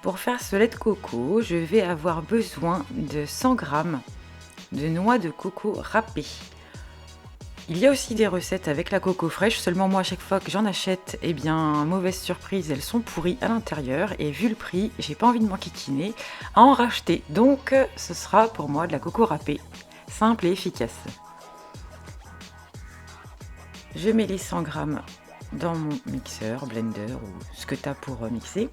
Pour faire ce lait de coco, je vais avoir besoin de 100 g de noix de coco râpées. Il y a aussi des recettes avec la coco fraîche, seulement moi à chaque fois que j'en achète, mauvaise surprise, elles sont pourries à l'intérieur et vu le prix, j'ai pas envie de m'enquiquiner à en racheter. Donc ce sera pour moi de la coco râpée, simple et efficace. Je mets les 100 g dans mon mixeur, blender ou ce que tu as pour mixer.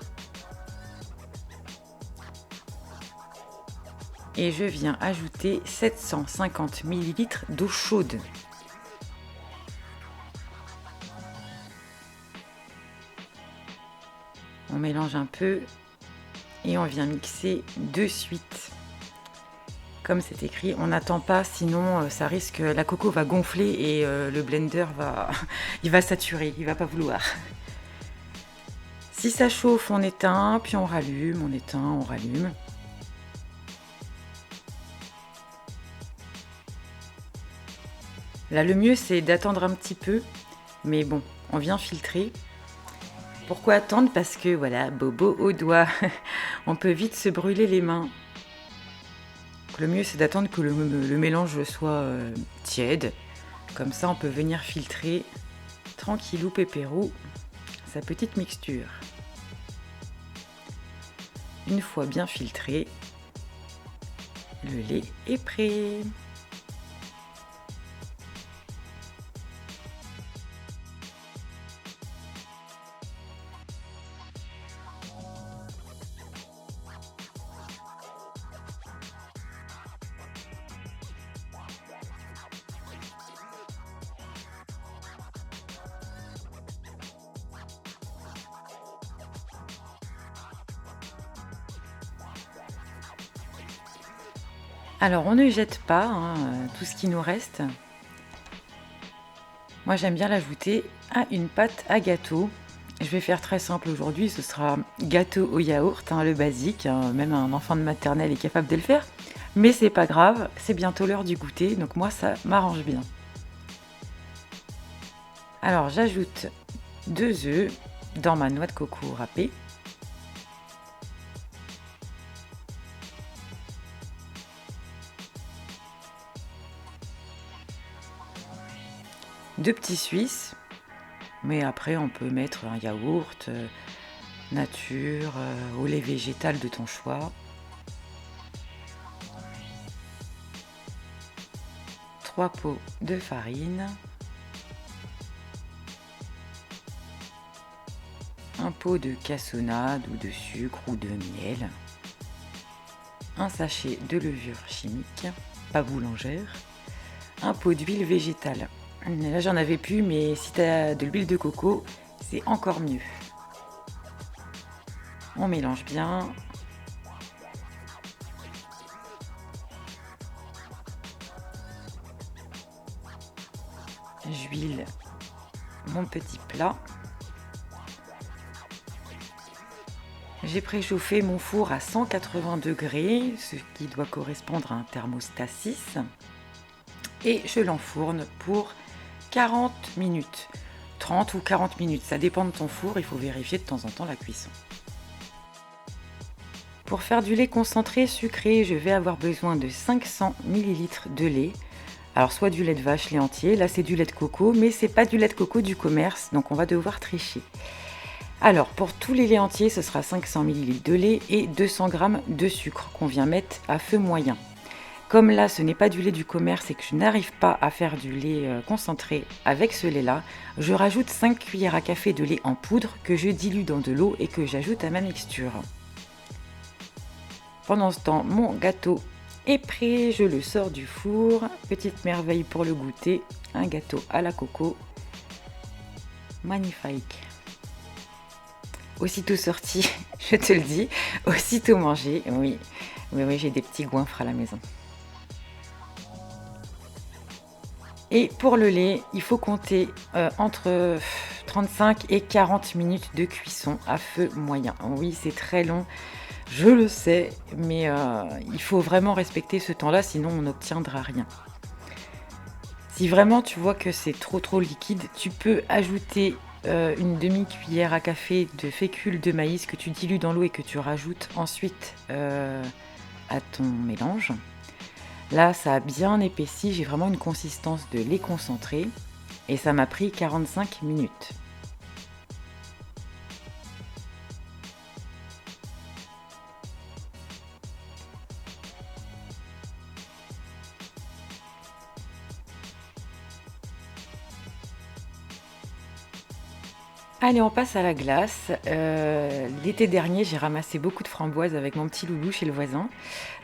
Et je viens ajouter 750 ml d'eau chaude. On mélange un peu et on vient mixer de suite. Comme c'est écrit, on n'attend pas, sinon ça risque, la coco va gonfler et le blender il va saturer, il va pas vouloir. Si ça chauffe, on éteint, puis on rallume, on éteint, on rallume. Là, le mieux, c'est d'attendre un petit peu, mais bon, on vient filtrer. Pourquoi attendre? Parce que voilà, bobo au doigt, on peut vite se brûler les mains. Donc, le mieux, c'est d'attendre que le mélange soit tiède. Comme ça, on peut venir filtrer tranquillou pépérou sa petite mixture. Une fois bien filtré, le lait est prêt. Alors, on ne jette pas tout ce qui nous reste. Moi, j'aime bien l'ajouter à une pâte à gâteau. Je vais faire très simple aujourd'hui, ce sera gâteau au yaourt, le basique. Même un enfant de maternelle est capable de le faire. Mais c'est pas grave, c'est bientôt l'heure du goûter, donc moi, ça m'arrange bien. Alors, j'ajoute 2 œufs dans ma noix de coco râpée. Deux petits Suisses, mais après on peut mettre un yaourt, nature, au lait végétal de ton choix. 3 pots de farine. Un pot de cassonade ou de sucre ou de miel. Un sachet de levure chimique, pas boulangère. Un pot d'huile végétale. Là j'en avais plus, mais si tu as de l'huile de coco, c'est encore mieux. On mélange bien. J'huile mon petit plat. J'ai préchauffé mon four à 180 degrés, ce qui doit correspondre à un thermostat 6. Et je l'enfourne pour 40 minutes. 30 ou 40 minutes, ça dépend de ton four, il faut vérifier de temps en temps la cuisson. Pour faire du lait concentré sucré, je vais avoir besoin de 500 ml de lait. Alors soit du lait de vache, lait entier, là c'est du lait de coco, mais c'est pas du lait de coco du commerce, donc on va devoir tricher. Alors pour tous les laits entiers, ce sera 500 ml de lait et 200 g de sucre qu'on vient mettre à feu moyen. Comme là, ce n'est pas du lait du commerce et que je n'arrive pas à faire du lait concentré avec ce lait-là, je rajoute 5 cuillères à café de lait en poudre que je dilue dans de l'eau et que j'ajoute à ma mixture. Pendant ce temps, mon gâteau est prêt, je le sors du four. Petite merveille pour le goûter, un gâteau à la coco. Magnifique. Aussitôt sorti, je te le dis, aussitôt mangé. Oui, j'ai des petits goinfres à la maison. Et pour le lait, il faut compter entre 35 et 40 minutes de cuisson à feu moyen. Oui, c'est très long, je le sais, mais il faut vraiment respecter ce temps-là, sinon on n'obtiendra rien. Si vraiment tu vois que c'est trop liquide, tu peux ajouter une demi-cuillère à café de fécule de maïs que tu dilues dans l'eau et que tu rajoutes ensuite à ton mélange. Là, ça a bien épaissi, j'ai vraiment une consistance de lait concentré et ça m'a pris 45 minutes. Allez, on passe à la glace. L'été dernier, j'ai ramassé beaucoup de framboises avec mon petit loulou chez le voisin.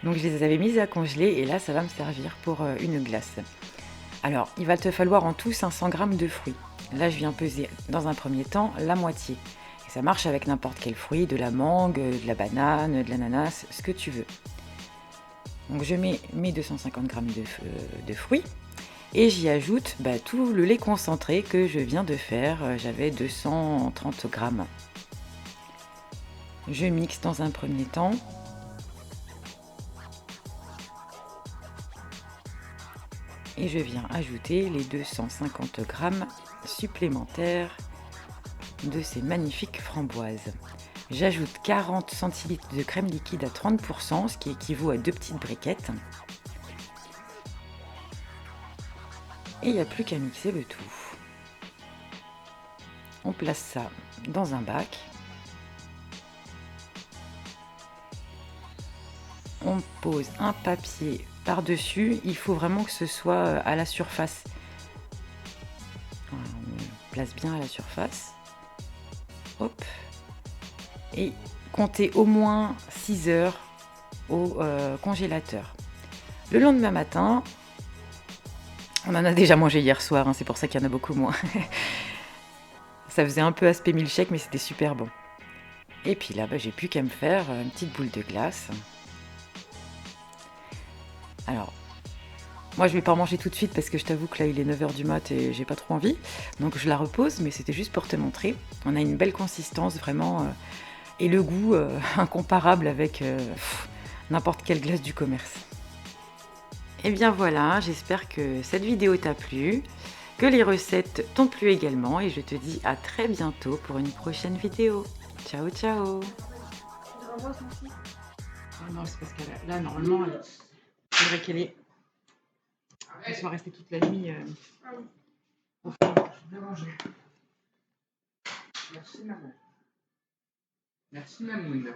Donc je les avais mises à congeler et là, ça va me servir pour une glace. Alors, il va te falloir en tout 500 g de fruits. Là, je viens peser dans un premier temps la moitié. Et ça marche avec n'importe quel fruit, de la mangue, de la banane, de l'ananas, ce que tu veux. Donc je mets mes 250 g de fruits. Et j'y ajoute tout le lait concentré que je viens de faire. J'avais 230 grammes. Je mixe dans un premier temps. Et je viens ajouter les 250 grammes supplémentaires de ces magnifiques framboises. J'ajoute 40 centilitres de crème liquide à 30%, ce qui équivaut à 2 petites briquettes. Et il n'y a plus qu'à mixer le tout. On place ça dans un bac. On pose un papier par-dessus. Il faut vraiment que ce soit à la surface. Voilà, on place bien à la surface. Hop. Et comptez au moins 6 heures au congélateur. Le lendemain matin, on en a déjà mangé hier soir, hein, c'est pour ça qu'il y en a beaucoup moins. Ça faisait un peu aspect milkshake, mais c'était super bon. Et puis là, j'ai plus qu'à me faire une petite boule de glace. Alors, moi je vais pas en manger tout de suite parce que je t'avoue que là il est 9h du mat et j'ai pas trop envie. Donc je la repose, mais c'était juste pour te montrer. On a une belle consistance vraiment et le goût incomparable avec n'importe quelle glace du commerce. Et bien voilà, j'espère que cette vidéo t'a plu, que les recettes t'ont plu également et je te dis à très bientôt pour une prochaine vidéo. Ciao ciao. Non, c'est parce que là normalement, il faudrait qu'elle soit restée toute la nuit au fond. Je vais manger. Merci maman. Merci mamoun.